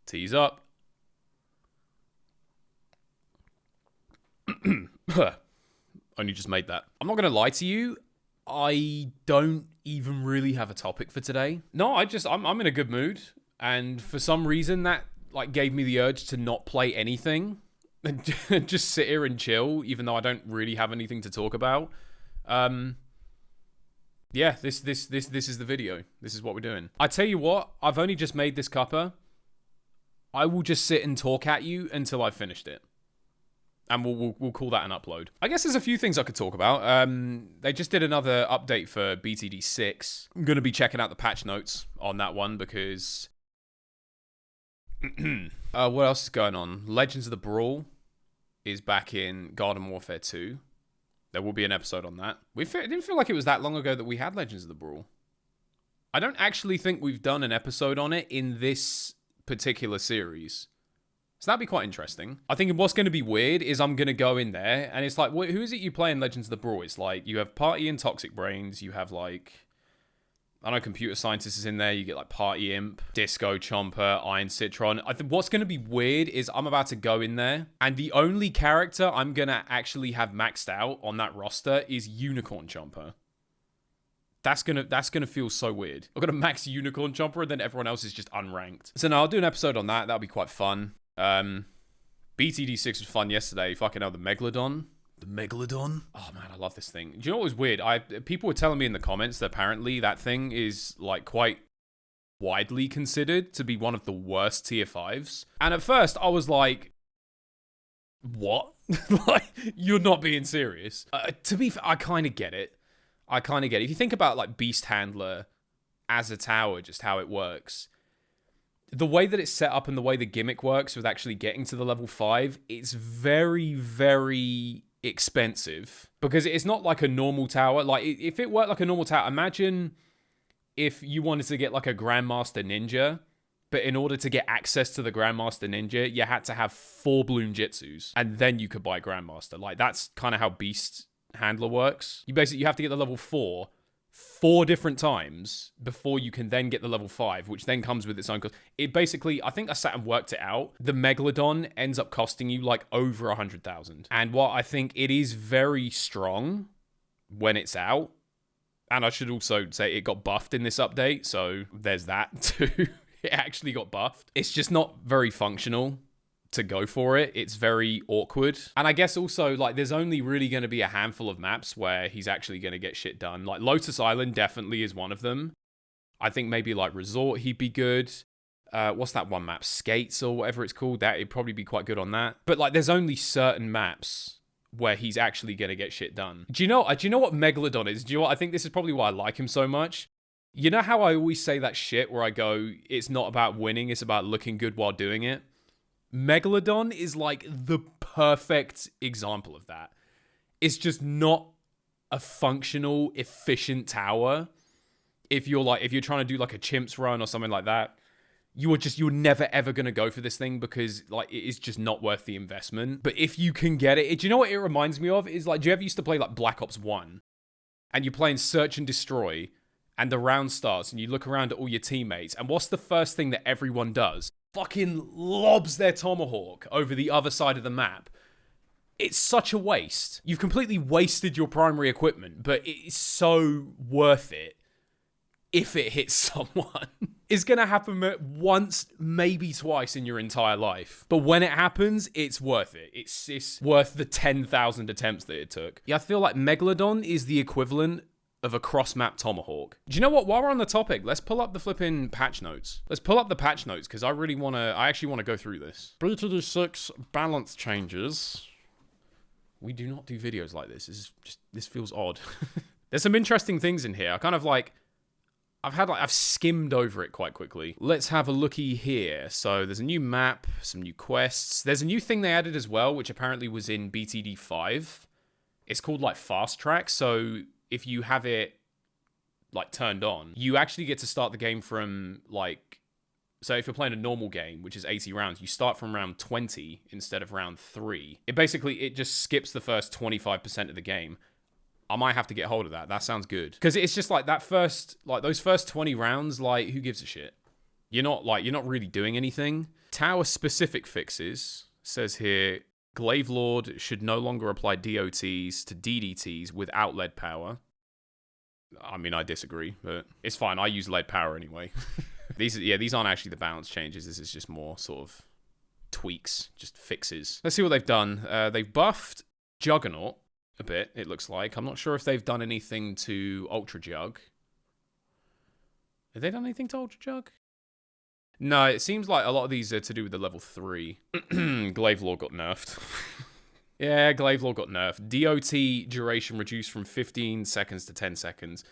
Tease up. Only just made that. I'm not going to lie to you. I don't even really have a topic for today. No, I'm in a good mood. And for some reason that like gave me the urge to not play anything and just sit here and chill, even though I don't really have anything to talk about. Yeah, this is the video. This is what we're doing. I tell you what, I've only just made this cuppa. I will just sit and talk at you until I've finished it. And we'll call that an upload. I guess there's a few things I could talk about. They just did another update for BTD 6. I'm going to be checking out the patch notes on that one because... what else is going on? Legends of the Brawl is back in Garden Warfare 2. There will be an episode on that. It didn't feel like it was that long ago that we had Legends of the Brawl. I don't actually think we've done an episode on it in this particular series. So that'd be quite interesting. I think what's going to be weird is I'm going to go in there and it's like, who is it you play in Legends of the Brawl? It's like, you have Party and Toxic Brains. You have like, I don't know, Computer Scientist is in there. You get like Party Imp, Disco Chomper, Iron Citron. I think what's going to be weird is I'm about to go in there and the only character I'm going to actually have maxed out on that roster is Unicorn Chomper. That's gonna feel so weird. I'm gonna max Unicorn Chomper and then everyone else is just unranked. So no, I'll do an episode on that. That'll be quite fun. BTD 6 was fun yesterday. Fucking hell, the Megalodon. The Megalodon? Oh man, I love this thing. Do you know what was weird? People were telling me in the comments that apparently that thing is like quite widely considered to be one of the worst tier 5s. And at first I was like, what? Like, you're not being serious. To be fair, I kind of get it. If you think about like Beast Handler as a tower, just how it works, the way that it's set up and the way the gimmick works with actually getting to the level 5, it's very, very expensive because it's not like a normal tower. Like if it worked like a normal tower, imagine if you wanted to get like a Grandmaster Ninja, but in order to get access to the Grandmaster Ninja, you had to have 4 Bloom Jitsus and then you could buy Grandmaster. Like that's kind of how Beast Handler works. You have to get the level 4 different times before you can then get the level 5, which then comes with its own cost. It basically, I think I sat and worked it out. The Megalodon ends up costing you like over 100,000. And while I think it is very strong when it's out, and I should also say it got buffed in this update, so there's that too. It actually got buffed. It's just not very functional to go for it. It's very awkward. And I guess also like there's only really going to be a handful of maps where he's actually going to get shit done. Like Lotus Island definitely is one of them. I think maybe like Resort he'd be good. What's that one map? Skates or whatever it's called. That he'd probably be quite good on that. But like there's only certain maps where he's actually going to get shit done. Do you know what Megalodon is? Do you know what? I think this is probably why I like him so much. You know how I always say that shit where I go, it's not about winning, it's about looking good while doing it? Megalodon is like the perfect example of that. It's just not a functional, efficient tower. If you're trying to do like a chimps run or something like that, you're never ever going to go for this thing because like it is just not worth the investment. But if you can get it, do you know what it reminds me of? Is like, do you ever used to play like Black Ops 1 and you're playing Search and Destroy and the round starts and you look around at all your teammates and what's the first thing that everyone does? Fucking lobs their tomahawk over the other side of the map. It's such a waste. You've completely wasted your primary equipment, but it's so worth it if it hits someone. It's gonna happen once, maybe twice in your entire life. But when it happens, it's worth it. It's worth the 10,000 attempts that it took. Yeah, I feel like Megalodon is the equivalent of a cross-map tomahawk. Do you know what? While we're on the topic, let's pull up the flipping patch notes. Let's pull up the patch notes because I actually want to go through this. BTD 6 balance changes. We do not do videos like this. This feels odd. There's some interesting things in here. I kind of like, I've skimmed over it quite quickly. Let's have a looky here. So there's a new map, some new quests. There's a new thing they added as well, which apparently was in BTD 5. It's called like fast track. So if you have it like turned on, you actually get to start the game from like, so if you're playing a normal game, which is 80 rounds, you start from round 20 instead of round 3. It just skips the first 25% of the game. I might have to get hold of that. That sounds good. Because it's just like those first 20 rounds, like who gives a shit? you're not really doing anything. Tower specific fixes says here, Glaive Lord should no longer apply DOTs to DDTs without lead power. I mean, I disagree, but it's fine. I use lead power anyway. These aren't actually the balance changes. This is just more sort of tweaks, just fixes. Let's see what they've done. They've buffed Juggernaut a bit, it looks like. I'm not sure if they've done anything to Ultra Jug. Have they done anything to Ultra Jug? No, it seems like a lot of these are to do with the level 3. Glaive Lord got nerfed. Yeah, Glaive Lord got nerfed. DOT duration reduced from 15 seconds to 10 seconds.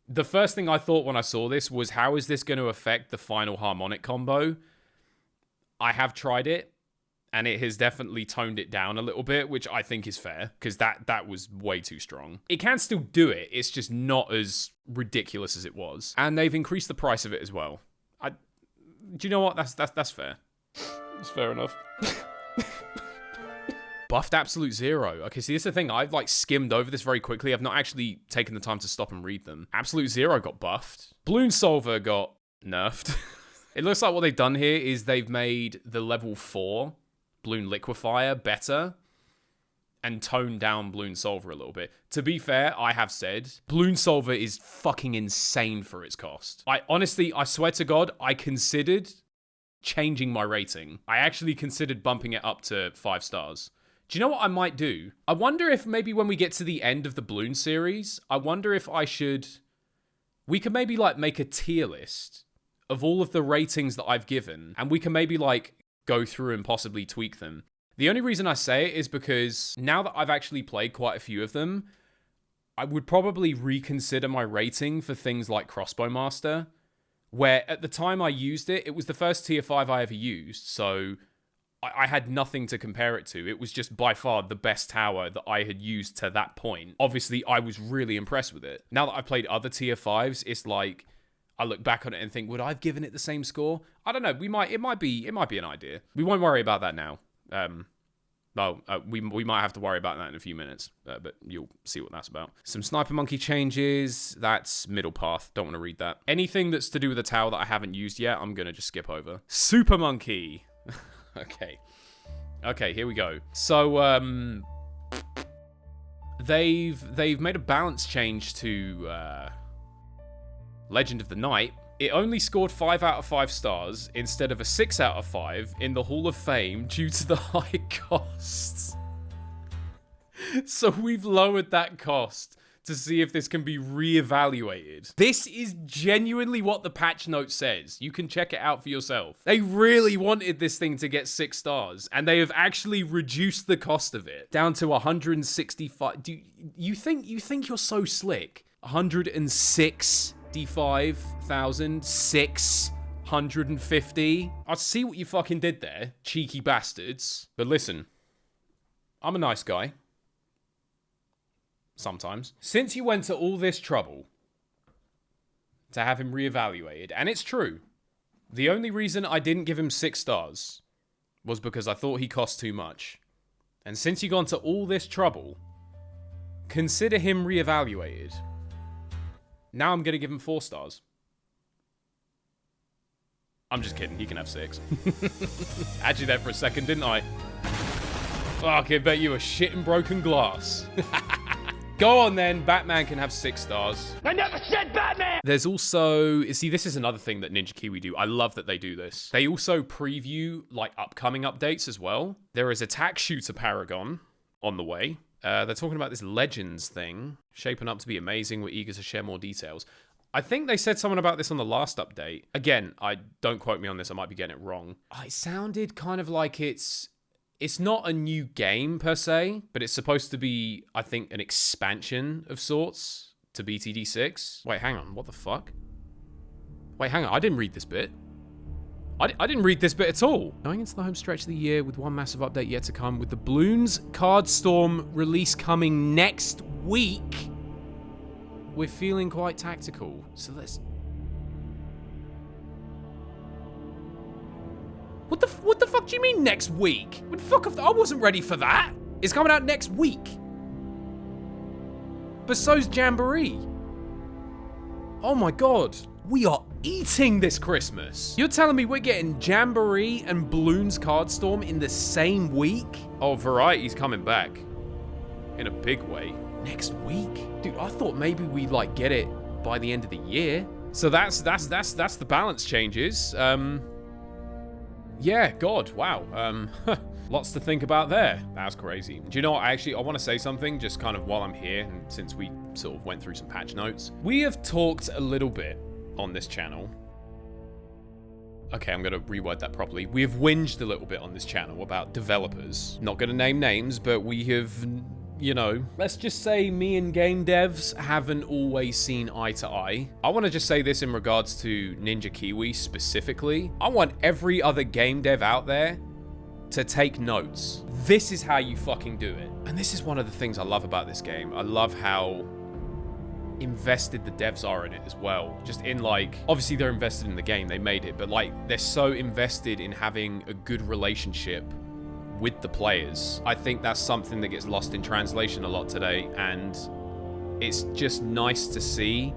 The first thing I thought when I saw this was, how is this going to affect the final harmonic combo? I have tried it, and it has definitely toned it down a little bit, which I think is fair, because that was way too strong. It can still do it, it's just not as ridiculous as it was. And they've increased the price of it as well. Do you know what? That's fair. It's fair enough. Buffed Absolute Zero. Okay, see, this is the thing. I've, like, skimmed over this very quickly. I've not actually taken the time to stop and read them. Absolute Zero got buffed. Balloon Solver got nerfed. It looks like what they've done here is they've made the level 4 Balloon Liquefier better and toned down Balloon Solver a little bit. To be fair, I have said, Balloon Solver is fucking insane for its cost. I swear to God, I considered changing my rating. I actually considered bumping it up to 5 stars. Do you know what I might do? I wonder if maybe when we get to the end of the Balloon series, I wonder if we could maybe, like, make a tier list of all of the ratings that I've given, and we can maybe, like, go through and possibly tweak them. The only reason I say it is because now that I've actually played quite a few of them, I would probably reconsider my rating for things like Crossbow Master, where at the time I used it, it was the first tier 5 I ever used, so I had nothing to compare it to. It was just by far the best tower that I had used to that point. Obviously, I was really impressed with it. Now that I've played other tier 5s, it's like, I look back on it and think, would I have given it the same score? I don't know. It might be an idea. We won't worry about that now. We might have to worry about that in a few minutes, but you'll see what that's about. Some Sniper Monkey changes. That's middle path. Don't want to read that. Anything that's to do with a tower that I haven't used yet, I'm going to just skip over. Super Monkey. Okay, here we go. So, they've made a balance change to Legend of the Night. It only scored 5 out of 5 stars instead of a 6 out of 5 in the Hall of Fame due to the high costs. So we've lowered that cost to see if this can be reevaluated. This is genuinely what the patch note says. You can check it out for yourself. They really wanted this thing to get 6 stars, and they have actually reduced the cost of it down to 165. Do you think you're so slick? 165,650. I see what you fucking did there, cheeky bastards. But listen, I'm a nice guy. Sometimes. Since you went to all this trouble to have him reevaluated, and it's true, the only reason I didn't give him 6 stars was because I thought he cost too much. And since you've gone to all this trouble, consider him reevaluated. Now I'm going to give him 4 stars. I'm just kidding. He can have 6. Had you there for a second, didn't I? Fuck, I bet you were shitting broken glass. Go on then. Batman can have 6 stars. I never said Batman! There's also... See, this is another thing that Ninja Kiwi do. I love that they do this. They also preview, like, upcoming updates as well. There is Attack Shooter Paragon on the way. They're talking about this Legends thing. Shaping up to be amazing. We're eager to share more details. I think they said something about this on the last update. Again, don't quote me on this. I might be getting it wrong. It sounded kind of like it's not a new game per se, but it's supposed to be, I think, an expansion of sorts to BTD 6. Wait, hang on. What the fuck? Wait, hang on. I didn't read this bit. I didn't read this bit at all. Going into the home stretch of the year with one massive update yet to come, with the Bloons Card Storm release coming next week, we're feeling quite tactical. So let's... What the fuck do you mean next week? What the fuck? I wasn't ready for that. It's coming out next week. But so's Jamboree. Oh my god. We are eating this Christmas. You're telling me we're getting Jamboree and Bloons Card Storm in the same week? Oh, Variety's coming back. In a big way. Next week? Dude, I thought maybe we'd like get it by the end of the year. So that's the balance changes. Yeah, God, wow. Lots to think about there. That's crazy. Do you know what? I want to say something just kind of while I'm here, and since we sort of went through some patch notes. We have talked a little bit on this channel. Okay, I'm going to reword that properly. We have whinged a little bit on this channel about developers. Not going to name names, but we have, you know, let's just say me and game devs haven't always seen eye to eye. I want to just say this in regards to Ninja Kiwi specifically. I want every other game dev out there to take notes. This is how you fucking do it. And this is one of the things I love about this game. I love how invested the devs are in it as well. Just in like, obviously they're invested in the game, they made it, but like they're so invested in having a good relationship with the players. I think that's something that gets lost in translation a lot today, and it's just nice to see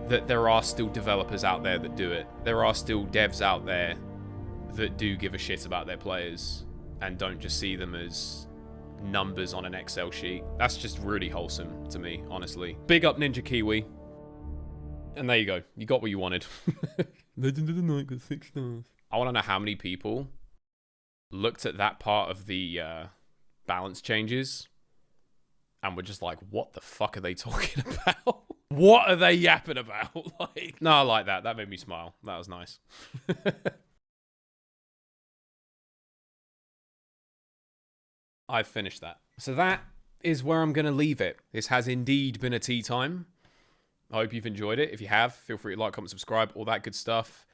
that there are still developers out there that do it. There are still devs out there that do give a shit about their players and don't just see them as numbers on an Excel sheet. That's just really wholesome to me, honestly. Big up Ninja Kiwi. And there you go. You got what you wanted. Legend of the Night got 6 stars. I want to know how many people looked at that part of the balance changes and were just like, what the fuck are they talking about? What are they yapping about? Like, no, I like that. That made me smile. That was nice. I've finished that. So that is where I'm going to leave it. This has indeed been a tea time. I hope you've enjoyed it. If you have, feel free to like, comment, subscribe, all that good stuff.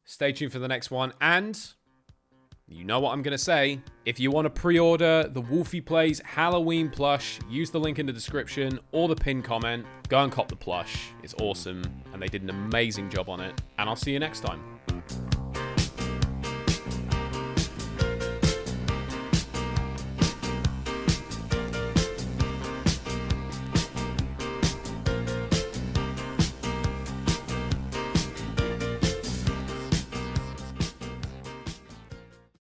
Stay tuned for the next one. And you know what I'm going to say. If you want to pre-order the Wolfy Playz Halloween plush, use the link in the description or the pinned comment. Go and cop the plush. It's awesome. And they did an amazing job on it. And I'll see you next time.